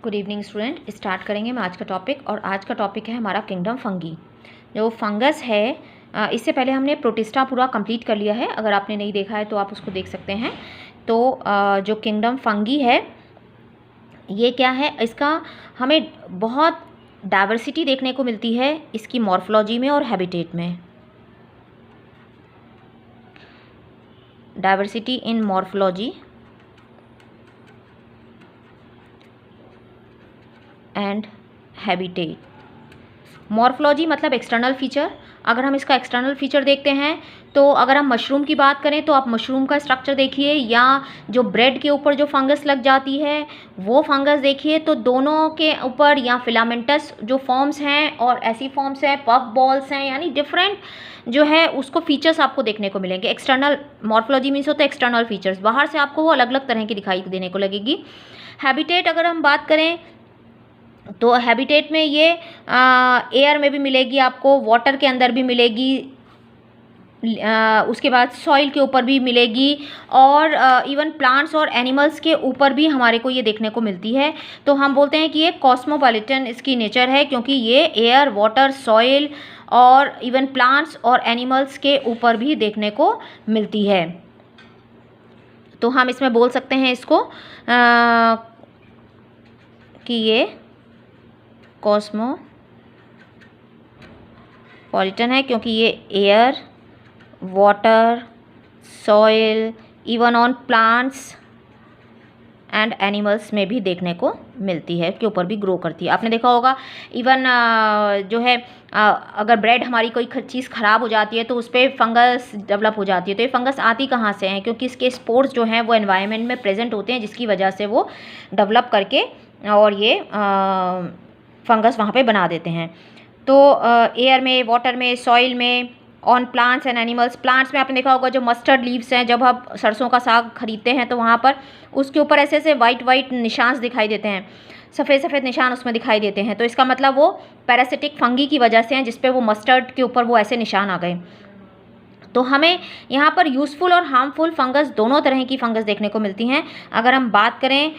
Good evening student. Start करेंगे हम आज का टॉपिक, और आज का टॉपिक है हमारा किंगडम फंगी। जो फंगस है, इससे पहले हमने प्रोटिस्टा पूरा कंप्लीट कर लिया है। अगर आपने नहीं देखा है तो आप उसको देख सकते हैं। तो जो किंगडम फंगी है ये क्या है, इसका हमें बहुत डाइवर्सिटी देखने को मिलती है इसकी मॉर्फोलॉजी में और हैबिटेट में। Diversity in morphology and habitat. Morphology मतलब एक्सटर्नल फीचर। अगर हम इसका एक्सटर्नल फीचर देखते हैं तो अगर हम मशरूम की बात करें तो आप मशरूम का स्ट्रक्चर देखिए, या जो ब्रेड के ऊपर जो फंगस लग जाती है वो फंगस देखिए, तो दोनों के ऊपर या फिलामेंटस जो फॉर्म्स हैं और ऐसी फॉर्म्स हैं, पफ बॉल्स हैं, यानी डिफरेंट जो है उसको फीचर्स आपको देखने को मिलेंगे। एक्सटर्नल मॉर्फोलॉजी मीन्स होता है एक्सटर्नल फीचर्स, बाहर से आपको वो अलग अलग तरह की दिखाई देने को लगेगी। हैबिटेट अगर हम बात करें तो हैबिटेट में ये एयर में भी मिलेगी आपको, वाटर के अंदर भी मिलेगी, उसके बाद सॉइल के ऊपर भी मिलेगी, और इवन प्लांट्स और एनिमल्स के ऊपर भी हमारे को ये देखने को मिलती है। तो हम बोलते हैं कि ये कॉस्मोपॉलिटन इसकी नेचर है, क्योंकि ये एयर, वाटर, सॉइल और इवन प्लांट्स और एनिमल्स के ऊपर भी देखने को मिलती है। तो हम इसमें बोल सकते हैं इसको कि ये कॉस्मोपॉलिटन है, क्योंकि ये air, water, soil, even on plants and animals में भी देखने को मिलती है, के ऊपर भी ग्रो करती है। आपने देखा होगा इवन जो है अगर ब्रेड हमारी कोई चीज़ ख़राब हो जाती है तो उस पर फंगस डेवलप हो जाती है। तो ये फंगस आती कहाँ से हैं, क्योंकि इसके स्पोर्स जो हैं वो एनवायरनमेंट में प्रेजेंट होते हैं, जिसकी वजह से वो डेवलप करके और ये फंगस वहाँ पे बना देते हैं। तो एयर में, वाटर में, सॉइल में, on plants and animals. Plants में आपने देखा होगा जो मस्टर्ड लीव्स हैं, जब आप सरसों का साग खरीदते हैं तो वहाँ पर उसके ऊपर ऐसे ऐसे वाइट वाइट निशान दिखाई देते हैं, सफ़ेद सफ़ेद निशान उसमें दिखाई देते हैं। तो इसका मतलब वो पैरासिटिक फंगी की वजह से हैं, जिस पे वो मस्टर्ड के ऊपर वो ऐसे निशान आ गए। तो हमें यहाँ पर यूज़फुल और हार्मफुल फंगस दोनों तरह की फंगस देखने को मिलती हैं। अगर हम बात करें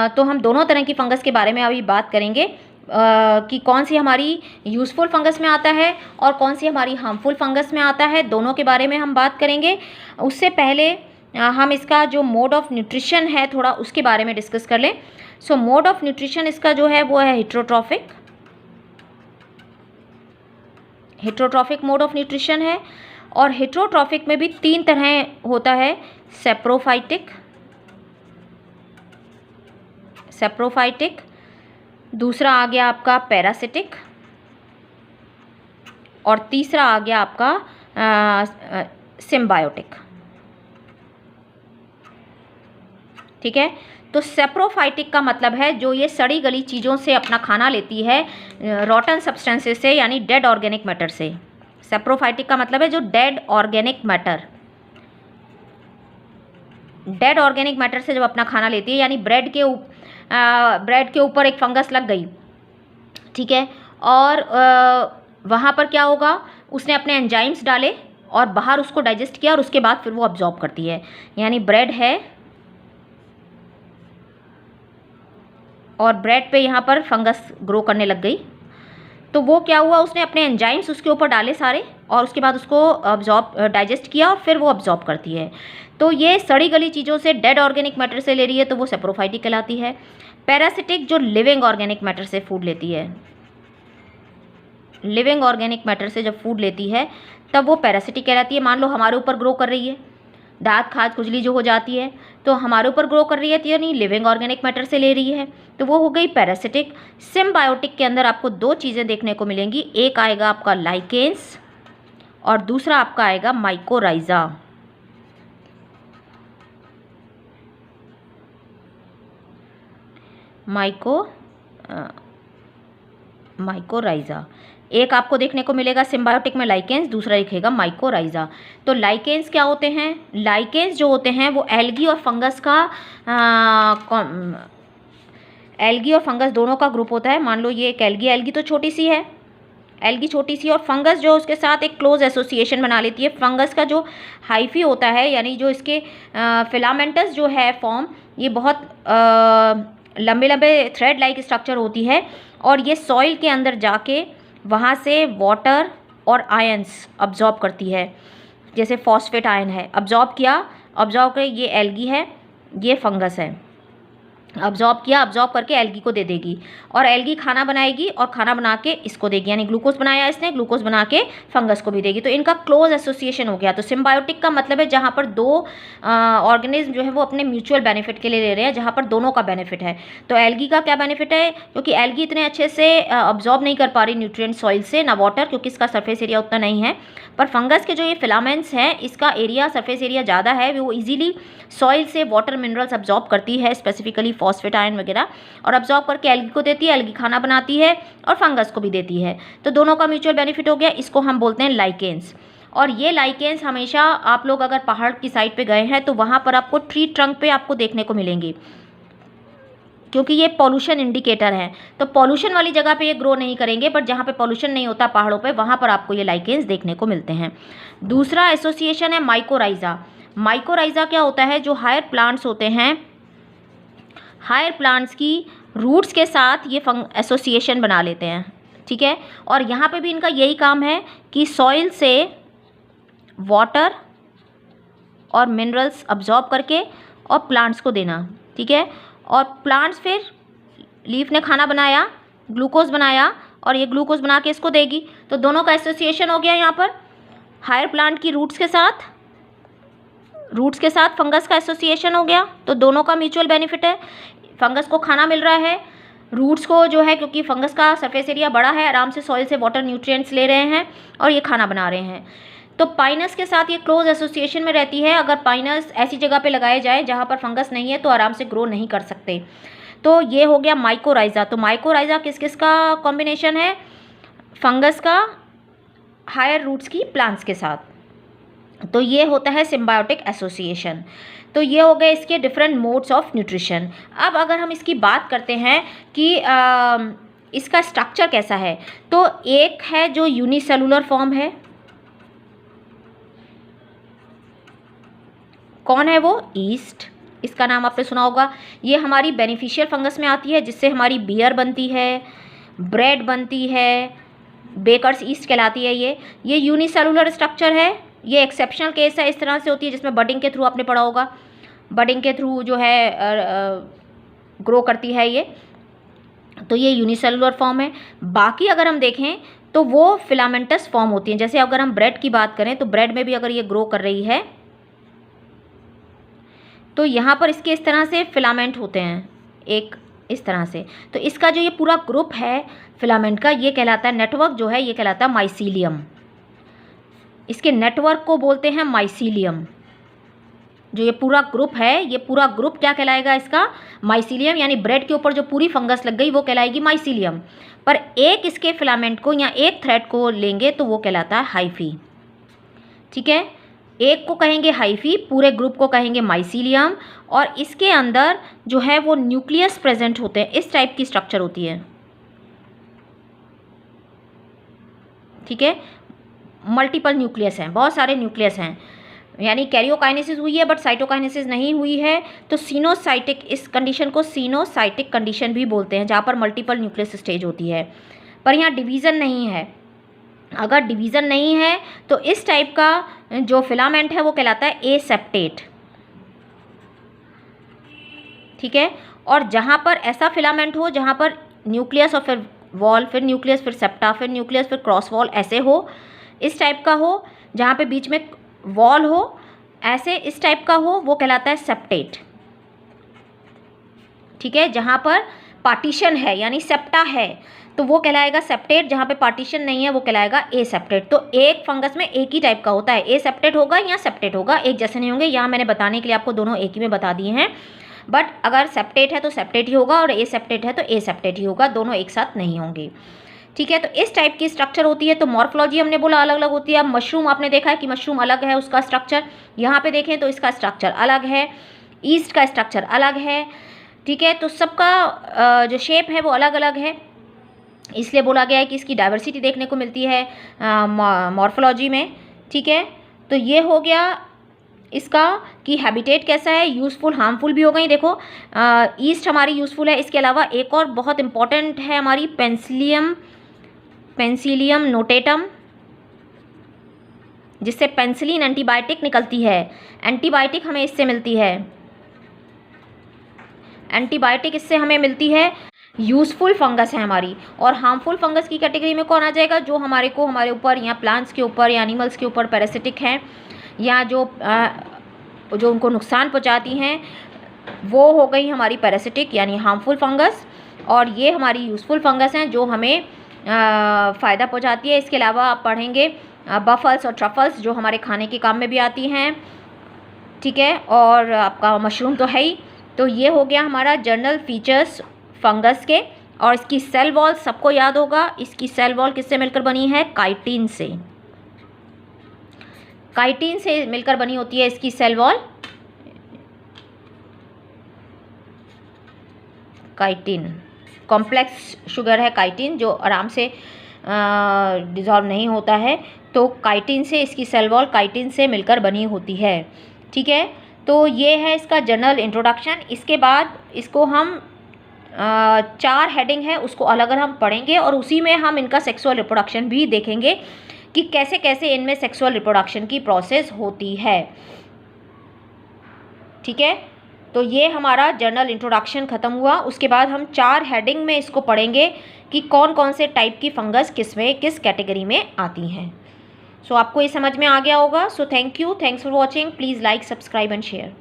तो हम दोनों तरह की फंगस के बारे में अभी बात करेंगे कि कौन सी हमारी यूज़फुल फंगस में आता है और कौन सी हमारी हार्मफुल फंगस में आता है, दोनों के बारे में हम बात करेंगे। उससे पहले हम इसका जो मोड ऑफ न्यूट्रिशन है थोड़ा उसके बारे में डिस्कस कर लें। सो मोड ऑफ न्यूट्रिशन इसका जो है वो है हेट्रोट्रॉफिक मोड ऑफ न्यूट्रिशन है। और हेट्रोट्रॉफिक में भी तीन तरह होता है, सेप्रोफाइटिक, दूसरा आ गया आपका पैरासिटिक, और तीसरा आ गया आपका सिम्बायोटिक। ठीक है, तो सेप्रोफाइटिक का मतलब है जो ये सड़ी गली चीज़ों से अपना खाना लेती है, रॉटन सब्सटेंसेस से, यानी डेड ऑर्गेनिक मैटर से। सेप्रोफाइटिक का मतलब है जो डेड ऑर्गेनिक मैटर से जब अपना खाना लेती है, यानी ब्रेड के ऊपर एक फंगस लग गई, ठीक है, और वहाँ पर क्या होगा, उसने अपने एंजाइम्स डाले और बाहर उसको डाइजेस्ट किया और उसके बाद फिर वो अब्जॉर्ब करती है। यानी ब्रेड है और ब्रेड पे यहाँ पर फंगस ग्रो करने लग गई, तो वो क्या हुआ, उसने अपने एंजाइम्स उसके ऊपर डाले सारे और उसके बाद उसको डाइजेस्ट किया और फिर वो अब्जॉर्ब करती है। तो ये सड़ी गली चीज़ों से, डेड ऑर्गेनिक मैटर से ले रही है, तो वो सेप्रोफाइटिक कहलाती है। पैरासिटिक जो लिविंग ऑर्गेनिक मैटर से फूड लेती है, लिविंग ऑर्गेनिक मैटर से जब फूड लेती है तब वो पैरासिटिक कहलाती है। मान लो हमारे ऊपर ग्रो कर रही है, दांत खाज खुजली जो हो जाती है तो हमारे ऊपर ग्रो कर रही है, यानी लिविंग ऑर्गेनिक मैटर से ले रही है, तो वो हो गई पैरासिटिक। सिम्बायोटिक के अंदर आपको दो चीज़ें देखने को मिलेंगी, एक आएगा आपका लाइकेंस और दूसरा आपका आएगा माइकोराइजा। माइकोराइजा एक आपको देखने को मिलेगा सिम्बायोटिक में लाइकेंस, दूसरा दिखेगा माइकोराइजा। तो लाइकेंस क्या होते हैं, लाइकेंस जो होते हैं वो एल्गी और फंगस का एल्गी और फंगस दोनों का ग्रुप होता है। मान लो ये एक एल्गी तो छोटी सी है, एल्गी छोटी सी, और फंगस जो उसके साथ एक क्लोज एसोसिएशन बना लेती है। फंगस का जो हाइफी होता है, यानी जो इसके फिलामेंटस जो है फॉर्म, ये बहुत लंबे लंबे थ्रेड लाइक स्ट्रक्चर होती है, और ये सॉइल के अंदर जाके वहाँ से वाटर और आयंस अब्जॉर्ब करती है। जैसे फॉस्फेट आयन है, अब्जॉर्ब किया, अब्जॉर्ब कर, ये एल्गी है, ये फंगस है, अब्जॉर्ब किया, अब्जॉर्ब करके एल्गी को दे देगी, और एल्गी खाना बनाएगी और खाना बना के इसको देगी, यानी ग्लूकोज बनाया इसने, ग्लूकोज बना के फंगस को भी देगी। तो इनका क्लोज एसोसिएशन हो गया। तो सिम्बायोटिक का मतलब है जहाँ पर दो ऑर्गेनिज्म जो है वो अपने म्यूचुअल बेनिफिट के लिए ले रहे हैं, जहाँ पर दोनों का बेनिफिट है। तो एल्गी का क्या बेनिफिट है, क्योंकि एल्गी इतने अच्छे से अब्जॉर्ब नहीं कर पा रही न्यूट्रिएंट सॉइल से, ना वाटर, क्योंकि इसका सरफेस एरिया उतना नहीं है। पर फंगस के जो ये फिलामेंट्स हैं, इसका एरिया, सरफेस एरिया ज़्यादा है, वो इजीली सॉइल से वाटर मिनरल्स अब्जॉर्ब करती है, स्पेसिफिकली फॉस्फेट आयन वगैरह, और अब्जॉर्ब करके एल्गी को देती है, एल्गी खाना बनाती है और फंगस को भी देती है। तो दोनों का म्यूचुअल बेनिफिट हो गया। इसको हम बोलते हैं लाइकेंस। और ये लाइकेंस हमेशा, आप लोग अगर पहाड़ की साइड पे गए हैं तो वहाँ पर आपको ट्री ट्रंक पे आपको देखने को मिलेंगी, क्योंकि ये पॉल्यूशन इंडिकेटर है। तो पॉल्यूशन वाली जगह पे ये ग्रो नहीं करेंगे, बट जहाँ पे पॉल्यूशन नहीं होता पहाड़ों पे, वहाँ पर आपको ये लाइकेंस देखने को मिलते हैं। दूसरा एसोसिएशन है माइकोराइजा। माइकोराइजा क्या होता है, जो हायर प्लांट्स होते हैं, हायर प्लांट्स की रूट्स के साथ ये एसोसिएशन बना लेते हैं, ठीक है। और यहाँ पे भी इनका यही काम है कि सॉइल से वाटर और मिनरल्स अब्जॉर्ब करके और प्लांट्स को देना, ठीक है। और प्लांट्स फिर, लीफ ने खाना बनाया, ग्लूकोज बनाया, और ये ग्लूकोज बना के इसको देगी। तो दोनों का एसोसिएशन हो गया यहाँ पर, हायर प्लांट की रूट्स के साथ फंगस का एसोसिएशन हो गया। तो दोनों का म्यूचुअल बेनिफिट है, फंगस को खाना मिल रहा है, रूट्स को जो है, क्योंकि फंगस का सरफेस एरिया बड़ा है, आराम से सॉइल से वाटर न्यूट्रिएंट्स ले रहे हैं और ये खाना बना रहे हैं। तो पाइनस के साथ ये क्लोज एसोसिएशन में रहती है। अगर पाइनस ऐसी जगह पे लगाए जाए जहाँ पर फंगस नहीं है तो आराम से ग्रो नहीं कर सकते। तो ये हो गया माइकोराइजा। तो माइकोराइजा किस किस का कॉम्बिनेशन है, फंगस का हायर रूट्स की प्लांट्स के साथ। तो ये होता है सिम्बायोटिक एसोसिएशन। तो ये हो गए इसके डिफरेंट मोड्स ऑफ न्यूट्रिशन। अब अगर हम इसकी बात करते हैं कि इसका स्ट्रक्चर कैसा है, तो एक है जो यूनिसेलुलर फॉर्म है, कौन है वो, ईस्ट, इसका नाम आपने सुना होगा। ये हमारी बेनिफिशियल फंगस में आती है, जिससे हमारी बियर बनती है, ब्रेड बनती है, बेकर्स ईस्ट कहलाती है। ये यूनिसेलुलर स्ट्रक्चर है। ये एक्सेप्शनल केस है, इस तरह से होती है, जिसमें बडिंग के थ्रू आपने पढ़ा होगा, बडिंग के थ्रू जो है ग्रो करती है ये। तो ये यूनिसेलुलर फॉर्म है। बाकी अगर हम देखें तो वो फिलामेंटस फॉर्म होती हैं। जैसे अगर हम ब्रेड की बात करें तो ब्रेड में भी अगर ये ग्रो कर रही है तो यहाँ पर इसके इस तरह से फिलामेंट होते हैं, एक इस तरह से। तो इसका जो ये पूरा ग्रुप है फिलामेंट का, ये कहलाता है, नेटवर्क जो है ये कहलाता है माइसीलियम। इसके नेटवर्क को बोलते हैं माइसीलियम। जो ये पूरा ग्रुप है, ये पूरा ग्रुप क्या कहलाएगा इसका, माइसीलियम। यानी ब्रेड के ऊपर जो पूरी फंगस लग गई वो कहलाएगी माइसीलियम। पर एक इसके फिलामेंट को या एक थ्रेड को लेंगे तो वो कहलाता है हाइफी, ठीक है। एक को कहेंगे हाइफी, पूरे ग्रुप को कहेंगे माइसीलियम। और इसके अंदर जो है वो न्यूक्लियस प्रेजेंट होते हैं, इस टाइप की स्ट्रक्चर होती है, ठीक है। मल्टीपल न्यूक्लियस हैं, बहुत सारे न्यूक्लियस हैं, यानी कैरियोकाइनेसिस हुई है बट साइटोकाइनेसिस नहीं हुई है। तो सीनोसाइटिक, इस कंडीशन को सीनोसाइटिक कंडीशन भी बोलते हैं, जहाँ पर मल्टीपल न्यूक्लियस स्टेज होती है, पर यहाँ डिवीज़न नहीं है। अगर डिवीज़न नहीं है तो इस टाइप का जो फिलामेंट है वो कहलाता है एसेप्टेट, ठीक है। और जहाँ पर ऐसा फिलामेंट हो जहाँ पर न्यूक्लियस और फिर वॉल, फिर न्यूक्लियस, फिर सेप्टा, फिर न्यूक्लियस, फिर क्रॉस वॉल, ऐसे हो, इस टाइप का हो, जहाँ पे बीच में वॉल हो, ऐसे इस टाइप का हो, वो कहलाता है सेप्टेट, ठीक है। जहाँ पर पार्टीशन है यानी सेप्टा है तो वो कहलाएगा सेप्टेट, जहाँ पे पार्टीशन नहीं है वो कहलाएगा एसेप्टेट। तो एक फंगस में एक ही टाइप का होता है, एसेप्टेट होगा या सेप्टेट होगा, एक जैसे नहीं होंगे। यहाँ मैंने बताने के लिए आपको दोनों एक ही में बता दिए हैं, बट अगर सेप्टेट है तो सेप्टेट ही होगा और एसेप्टेट है तो एसेप्टेट ही होगा, दोनों एक साथ नहीं होंगे, ठीक है। तो इस टाइप की स्ट्रक्चर होती है। तो मॉर्फोलॉजी हमने बोला अलग अलग होती है। अब मशरूम आपने देखा है कि मशरूम अलग है उसका स्ट्रक्चर, यहाँ पे देखें तो इसका स्ट्रक्चर अलग है, ईस्ट का स्ट्रक्चर अलग है, ठीक है। तो सबका जो शेप है वो अलग अलग है, इसलिए बोला गया है कि इसकी डाइवर्सिटी देखने को मिलती है मॉर्फोलॉजी में, ठीक है। तो ये हो गया इसका कि हैबिटेट कैसा है, यूज़फुल हार्मफुल भी हो गई। देखो ईस्ट हमारी यूज़फुल है, इसके अलावा एक और बहुत इंपॉर्टेंट है हमारी पेंसिलियम नोटेटम, जिससे पेंसिलिन एंटीबायोटिक निकलती है। एंटीबायोटिक हमें इससे मिलती है, एंटीबायोटिक इससे हमें मिलती है। यूज़फुल फंगस है हमारी। और हार्मफुल फंगस की कैटेगरी में कौन आ जाएगा, जो हमारे ऊपर या प्लांट्स के ऊपर या एनिमल्स के ऊपर पैरासिटिक हैं या जो उनको नुकसान पहुंचाती हैं, वो हो गई हमारी पैरासिटिक यानी हार्मफुल फंगस। और ये हमारी यूज़फुल फंगस हैं जो हमें फ़ायदा पहुंचाती है। इसके अलावा आप पढ़ेंगे बफल्स और ट्रफल्स जो हमारे खाने के काम में भी आती हैं, ठीक है। और आपका मशरूम तो है ही। तो ये हो गया हमारा जनरल फीचर्स फंगस के। और इसकी सेल वॉल सबको याद होगा, इसकी सेल वॉल किससे मिलकर बनी है, काइटिन से। काइटिन से मिलकर बनी होती है इसकी cell wall. Chitin complex sugar है काइटिन, जो आराम से डिज़ोल्व नहीं होता है। तो काइटिन से इसकी सेल वॉल काइटिन से मिलकर बनी होती है, ठीक है। तो ये है इसका जनरल इंट्रोडक्शन। इसके बाद इसको हम 4 हेडिंग है उसको अलग अलग हम पढ़ेंगे और उसी में हम इनका सेक्सुअल रिप्रोडक्शन भी देखेंगे कि कैसे कैसे इनमें सेक्सुअल रिप्रोडक्शन की प्रोसेस होती है, ठीक है। तो ये हमारा जनरल इंट्रोडक्शन ख़त्म हुआ। उसके बाद हम 4 हेडिंग में इसको पढ़ेंगे कि कौन कौन से टाइप की फंगस किस कैटेगरी में आती हैं। सो आपको ये समझ में आ गया होगा। So thank you, thanks for watching. Please like, subscribe and share.